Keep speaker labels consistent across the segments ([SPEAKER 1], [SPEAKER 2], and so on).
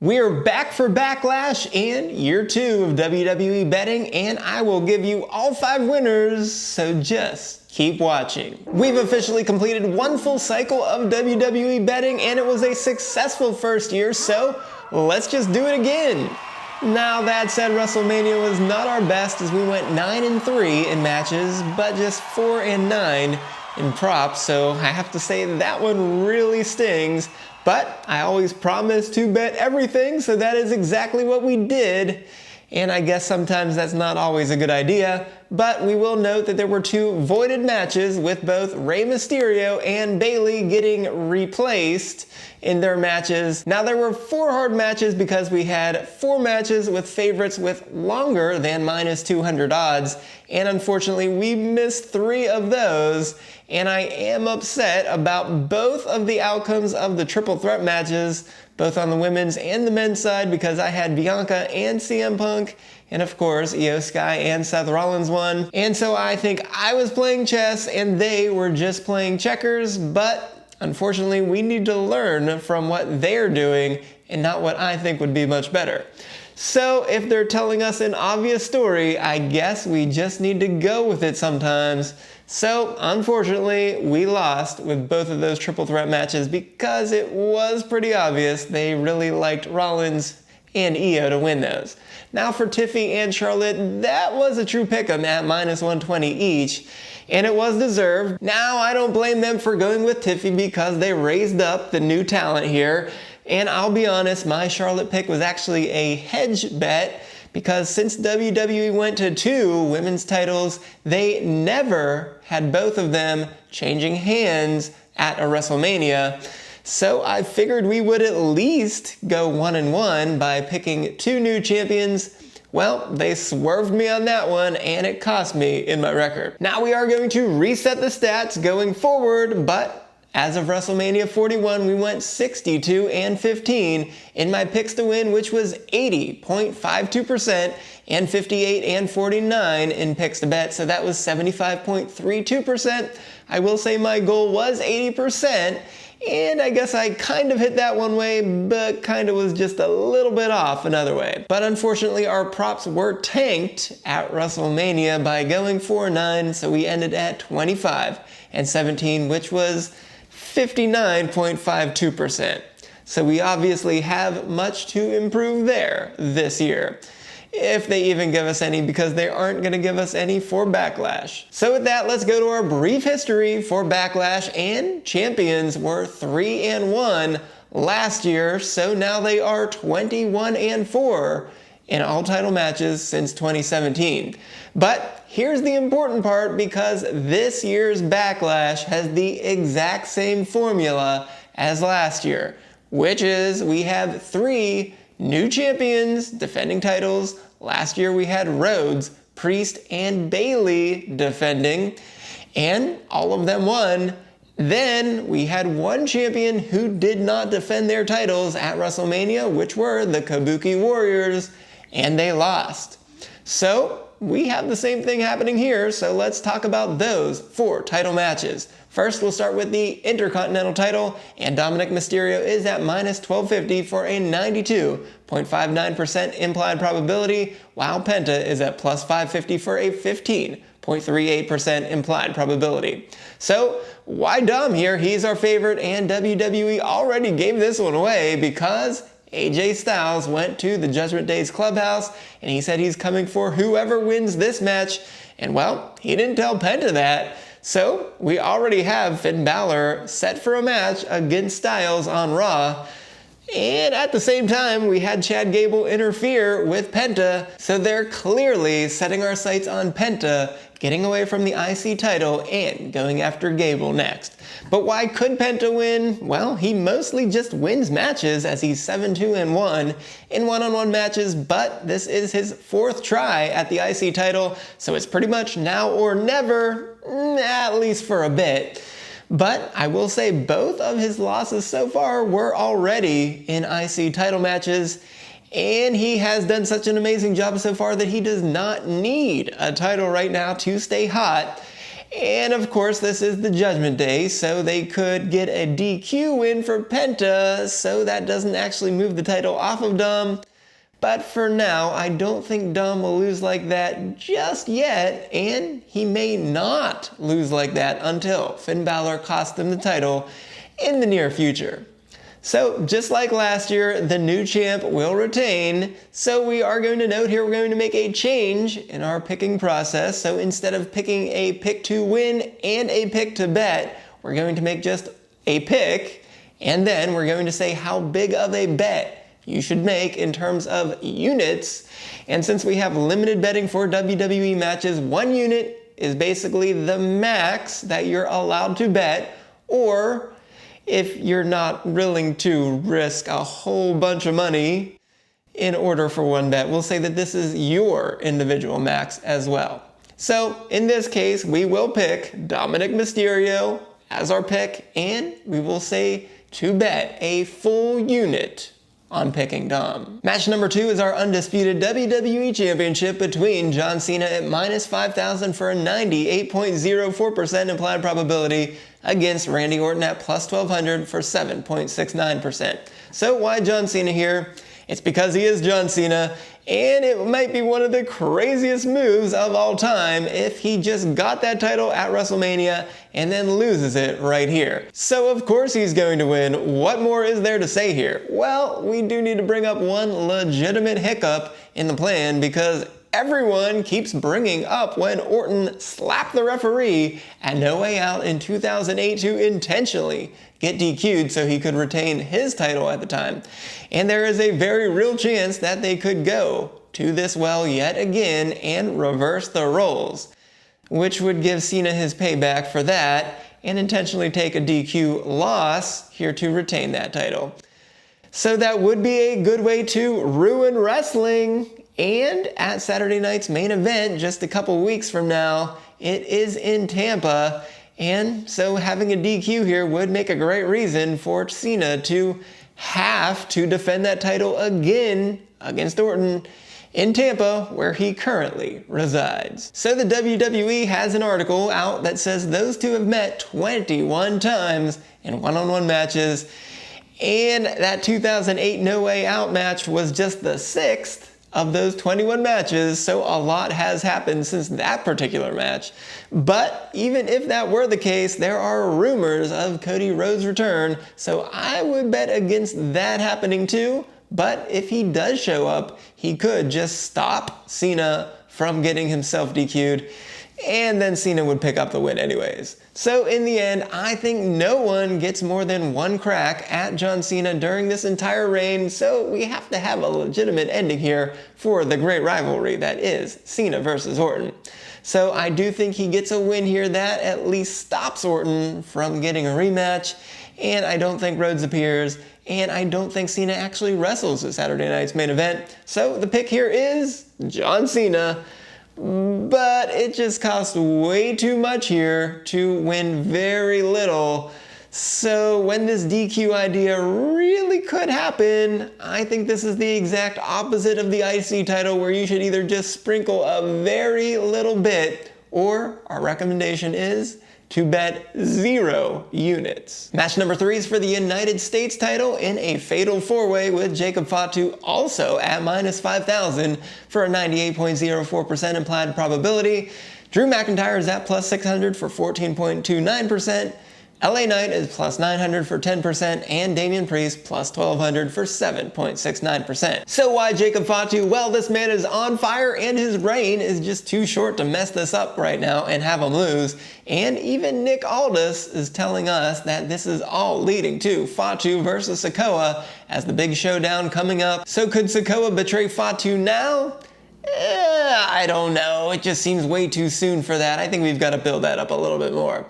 [SPEAKER 1] We are back for Backlash and year 2 of WWE betting, and I will give you all 5 winners, so just keep watching. We've officially completed one full cycle of WWE betting, and it was a successful first year, so let's just do it again. Now that said, WrestleMania was not our best as we went 9-3 in matches, but just 4-9 in props, so I have to say that one really stings. But I always promise to bet everything, so that is exactly what we did. And I guess sometimes that's not always a good idea, but we will note that there were 2 voided matches with both Rey Mysterio and Bayley getting replaced in their matches. Now there were 4 hard matches because we had 4 matches with favorites with longer than -200 odds, and unfortunately we missed 3 of those, and I am upset about both of the outcomes of the triple threat matches, both on the women's and the men's side, because I had Bianca and CM Punk, and of course Io Sky and Seth Rollins won. And so I think I was playing chess and they were just playing checkers, but unfortunately we need to learn from what they're doing and not what I think would be much better. So if they're telling us an obvious story, I guess we just need to go with it sometimes. So unfortunately, we lost with both of those triple threat matches because it was pretty obvious they really liked Rollins and Io to win those. Now for Tiffy and Charlotte, that was a true pick'em at -120 each, and it was deserved. Now I don't blame them for going with Tiffy because they raised up the new talent here, and I'll be honest, my Charlotte pick was actually a hedge bet, because since WWE went to 2 women's titles, they never had both of them changing hands at a WrestleMania. So I figured we would at least go 1-1 by picking 2 new champions. Well, they swerved me on that one, and it cost me in my record. Now we are going to reset the stats going forward, but as of WrestleMania 41, we went 62-15 in my picks to win, which was 80.52%, and 58-49 in picks to bet, so that was 75.32%. I will say my goal was 80%, and I guess I kind of hit that one way, but kind of was just a little bit off another way. But unfortunately, our props were tanked at WrestleMania by going 4-9, so we ended at 25-17, which was 59.52%. So we obviously have much to improve there this year, if they even give us any, because they aren't going to give us any for Backlash. So with that, let's go to our brief history for Backlash, and champions were 3-1 last year, so now they are 21-4 in all title matches since 2017. But here's the important part, because this year's Backlash has the exact same formula as last year, which is we have 3 new champions defending titles. Last year we had Rhodes, Priest, and Bayley defending, and all of them won. Then we had 1 champion who did not defend their titles at WrestleMania, which were the Kabuki Warriors, and they lost. So we have the same thing happening here, so let's talk about those 4 title matches. First, we'll start with the Intercontinental title, and Dominic Mysterio is at -1250 for a 92.59% implied probability, while Penta is at +550 for a 15.38% implied probability. So why Dom here? He's our favorite, and WWE already gave this one away because AJ Styles went to the Judgment Day's clubhouse and he said he's coming for whoever wins this match, and well, he didn't tell Penta that. So we already have Finn Balor set for a match against Styles on Raw, and at the same time we had Chad Gable interfere with Penta, so they're clearly setting our sights on Penta getting away from the IC title and going after Gable next. But why could Penta win? Well, he mostly just wins matches, as he's 7-2-1 in one-on-one matches, but this is his 4th try at the IC title, so it's pretty much now or never, at least for a bit. But I will say both of his losses so far were already in IC title matches, and he has done such an amazing job so far that he does not need a title right now to stay hot. And of course, this is the Judgment Day, so they could get a DQ win for Penta, so that doesn't actually move the title off of Dom. But for now, I don't think Dom will lose like that just yet, and he may not lose like that until Finn Balor costs him the title in the near future. So just like last year, the new champ will retain. So we are going to note here, we're going to make a change in our picking process. So instead of picking a pick to win and a pick to bet, we're going to make just a pick, and then we're going to say how big of a bet you should make in terms of units. And since we have limited betting for WWE matches, 1 unit is basically the max that you're allowed to bet, or if you're not willing to risk a whole bunch of money in order for 1 bet, we'll say that this is your individual max as well. So in this case, we will pick Dominic Mysterio as our pick, and we will say to bet a full unit on picking Dom. Match number 2 is our undisputed WWE Championship between John Cena at -5,000 for a 98.04% implied probability against Randy Orton at +1,200 for 7.69%. So why John Cena here? It's because he is John Cena, and it might be one of the craziest moves of all time if he just got that title at WrestleMania and then loses it right here. So of course he's going to win. What more is there to say here? Well, we do need to bring up one legitimate hiccup in the plan, because everyone keeps bringing up when Orton slapped the referee at No Way Out in 2008 to intentionally get DQ'd so he could retain his title at the time. And there is a very real chance that they could go to this well yet again and reverse the roles, which would give Cena his payback for that and intentionally take a DQ loss here to retain that title. So that would be a good way to ruin wrestling. And at Saturday night's main event, just a couple weeks from now, it is in Tampa. And so having a DQ here would make a great reason for Cena to have to defend that title again against Orton in Tampa, where he currently resides. So the WWE has an article out that says those two have met 21 times in one-on-one matches, and that 2008 No Way Out match was just the 6th of those 21 matches, so a lot has happened since that particular match. But even if that were the case, there are rumors of Cody Rhodes' return, so I would bet against that happening too. But if he does show up, he could just stop Cena from getting himself DQ'd, and then Cena would pick up the win anyways. So in the end, I think no one gets more than 1 crack at John Cena during this entire reign, so we have to have a legitimate ending here for the great rivalry that is Cena versus Orton. So I do think he gets a win here that at least stops Orton from getting a rematch, and I don't think Rhodes appears, and I don't think Cena actually wrestles at Saturday night's main event. So the pick here is John Cena. But it just costs way too much here to win very little. So when this DQ idea really could happen, I think this is the exact opposite of the IC title, where you should either just sprinkle a very little bit, or our recommendation is to bet 0 units. Match number 3 is for the United States title in a fatal 4-way with Jacob Fatu also at -5,000 for a 98.04% implied probability. Drew McIntyre is at +600 for 14.29%. LA Knight is +900 for 10%, and Damian Priest +1,200 for 7.69%. So why Jacob Fatu? Well, this man is on fire, and his reign is just too short to mess this up right now and have him lose. And even Nick Aldis is telling us that this is all leading to Fatu versus Sikoa as the big showdown coming up. So could Sikoa betray Fatu now? I don't know. It just seems way too soon for that. I think we've got to build that up a little bit more.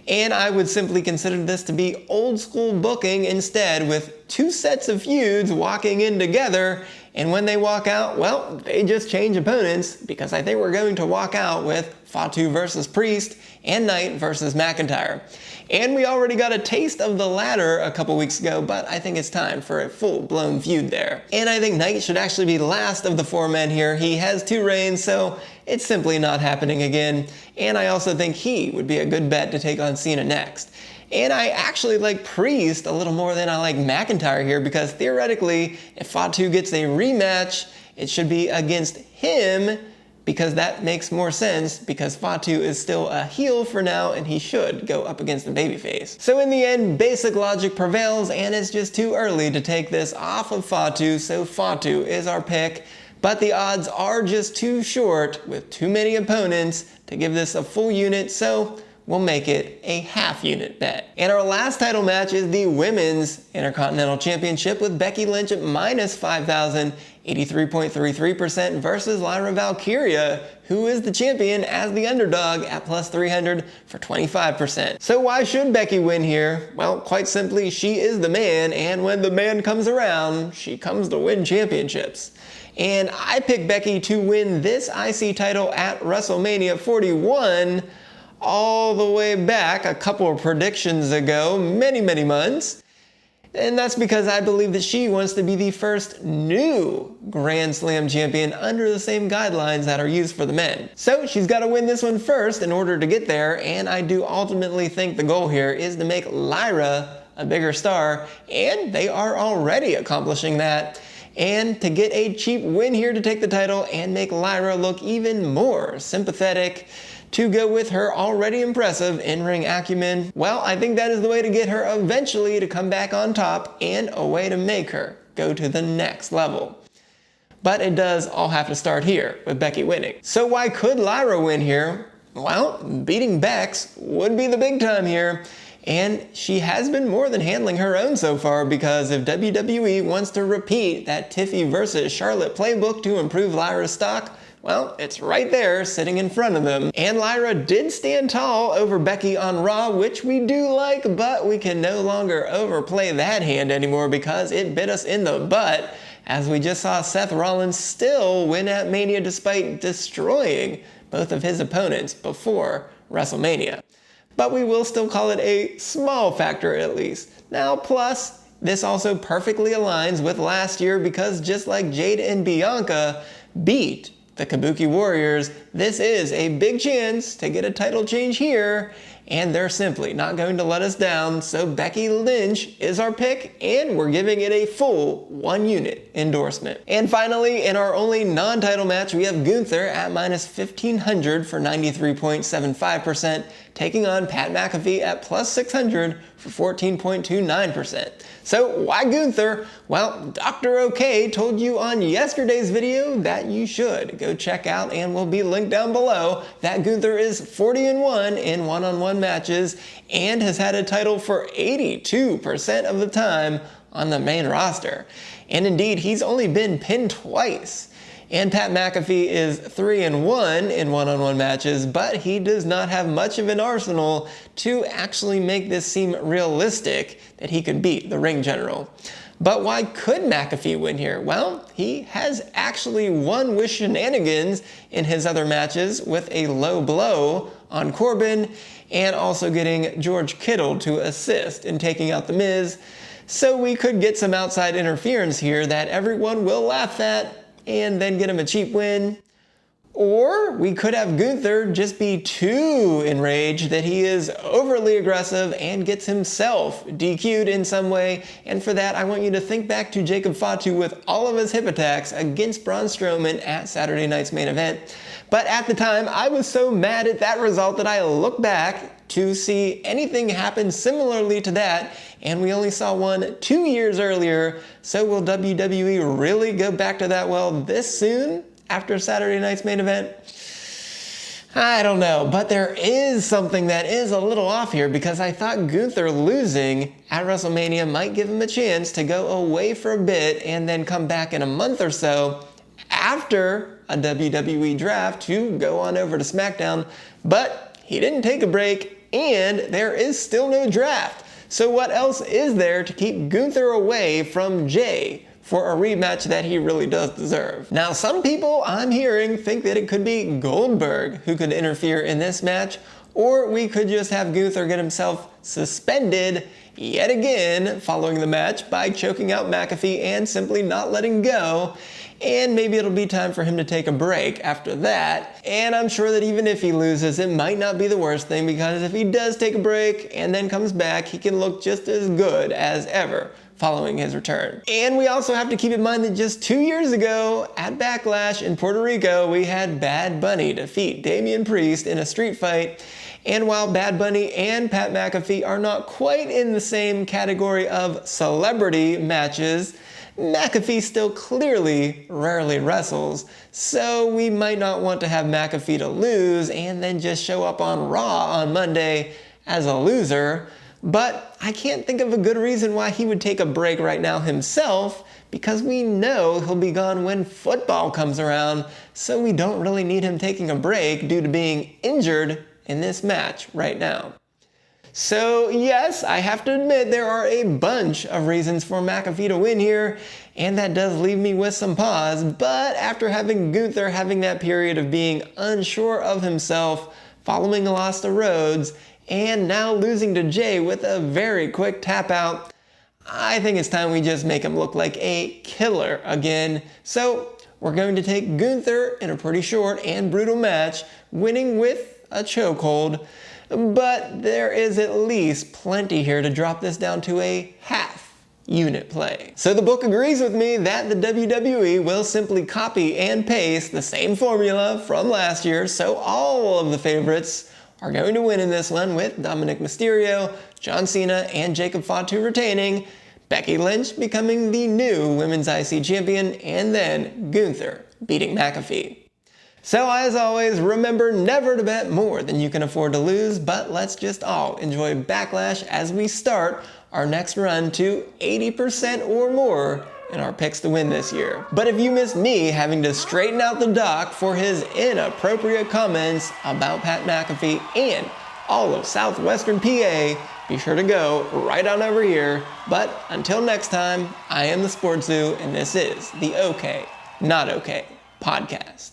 [SPEAKER 1] And I would simply consider this to be old school booking instead, with with two sets of feuds walking in together, and when they walk out, well, they just change opponents, because I think we're going to walk out with Fatu versus Priest and Knight versus McIntyre. And we already got a taste of the latter a couple weeks ago, but I think it's time for a full-blown feud there. And I think Knight should actually be last of the four men here. He has 2 reigns, so it's simply not happening again. And I also think he would be a good bet to take on Cena next. And I actually like Priest a little more than I like McIntyre here, because theoretically, if Fatu gets a rematch, it should be against him, because that makes more sense, because Fatu is still a heel for now and he should go up against the babyface. So in the end, basic logic prevails, and it's just too early to take this off of Fatu, so Fatu is our pick. But the odds are just too short with too many opponents to give this a full unit, so we'll make it a half unit bet. And our last title match is the Women's Intercontinental Championship with Becky Lynch at minus 5,000, 83.33% versus Lyra Valkyria, who is the champion as the underdog at plus 300 for 25%. So why should Becky win here? Well, quite simply, she is the man, and when the man comes around, she comes to win championships. And I picked Becky to win this IC title at WrestleMania 41, all the way back a couple of predictions ago, many months. And that's because I believe that she wants to be the first new Grand Slam champion under the same guidelines that are used for the men. So she's got to win this one first in order to get there, and I do ultimately think the goal here is to make Lyra a bigger star, and they are already accomplishing that. And to get a cheap win here to take the title and make Lyra look even more sympathetic, to go with her already impressive in-ring acumen, well, I think that is the way to get her eventually to come back on top, and a way to make her go to the next level. But it does all have to start here with Becky winning. So why could Lyra win here? Well, beating Bex would be the big time here. And she has been more than handling her own so far, because if WWE wants to repeat that Tiffy versus Charlotte playbook to improve Lyra's stock, well, it's right there sitting in front of them. And Lyra did stand tall over Becky on Raw, which we do like, but we can no longer overplay that hand anymore because it bit us in the butt, as we just saw Seth Rollins still win at Mania despite destroying both of his opponents before WrestleMania. But we will still call it a small factor at least. Now, plus, this also perfectly aligns with last year, because just like Jade and Bianca beat the Kabuki Warriors, this is a big chance to get a title change here, and they're simply not going to let us down. So Becky Lynch is our pick, and we're giving it a full 1 unit endorsement. And finally, in our only non-title match, we have Gunther at minus 1,500 for 93.75%, taking on Pat McAfee at plus 600 for 14.29%. So why Gunther? Well, Dr. OK told you on yesterday's video that you should go check out, and will be linked down below, that Gunther is 40-1 in one-on-one matches and has had a title for 82% of the time on the main roster. And indeed, he's only been pinned twice. And Pat McAfee is 3-1 in one-on-one matches, but he does not have much of an arsenal to actually make this seem realistic that he could beat the ring general. But why could McAfee win here? Well, he has actually won with shenanigans in his other matches, with a low blow on Corbin, and also getting George Kittle to assist in taking out The Miz. So we could get some outside interference here that everyone will laugh at, and then get him a cheap win. Or we could have Gunther just be too enraged that he is overly aggressive and gets himself DQ'd in some way. And for that, I want you to think back to Jacob Fatu with all of his hip attacks against Braun Strowman at Saturday night's main event. But at the time, I was so mad at that result that I looked back to see anything happen similarly to that, and we only saw one 2 years earlier. So will WWE really go back to that well this soon after Saturday night's main event? I don't know, but there is something that is a little off here, because I thought Gunther losing at WrestleMania might give him a chance to go away for a bit and then come back in a month or so after a WWE draft to go on over to SmackDown. But he didn't take a break, and there is still no draft. So what else is there to keep Gunther away from Jay for a rematch that he really does deserve? Now, some people I'm hearing think that it could be Goldberg who could interfere in this match, or we could just have Gunther get himself suspended yet again following the match by choking out McAfee and simply not letting go. And maybe it'll be time for him to take a break after that. And I'm sure that even if he loses, it might not be the worst thing, because if he does take a break and then comes back, he can look just as good as ever following his return. And we also have to keep in mind that just 2 years ago at BackLash in Puerto Rico, we had Bad Bunny defeat Damian Priest in a street fight. And while Bad Bunny and Pat McAfee are not quite in the same category of celebrity matches, McAfee still clearly rarely wrestles, so we might not want to have McAfee to lose and then just show up on Raw on Monday as a loser. But I can't think of a good reason why he would take a break right now himself, because we know he'll be gone when football comes around, so we don't really need him taking a break due to being injured in this match right now. So yes, I have to admit there are a bunch of reasons for McAfee to win here, and that does leave me with some pause, but after having Gunther having that period of being unsure of himself following a loss to Rhodes, and now losing to Jay with a very quick tap out, I think it's time we just make him look like a killer again. So we're going to take Gunther in a pretty short and brutal match, winning with a chokehold. But there is at least plenty here to drop this down to a half unit play. So the book agrees with me that the WWE will simply copy and paste the same formula from last year, so all of the favorites are going to win in this one, with Dominic Mysterio, John Cena, and Jacob Fatu retaining, Becky Lynch becoming the new Women's IC champion, and then Gunther beating McAfee. So as always, remember never to bet more than you can afford to lose, but let's just all enjoy BackLash as we start our next run to 80% or more in our picks to win this year. But if you missed me having to straighten out the doc for his inappropriate comments about Pat McAfee and all of Southwestern PA, be sure to go right on over here. But until next time, I am the SportsZu, and this is the OK Not OK podcast.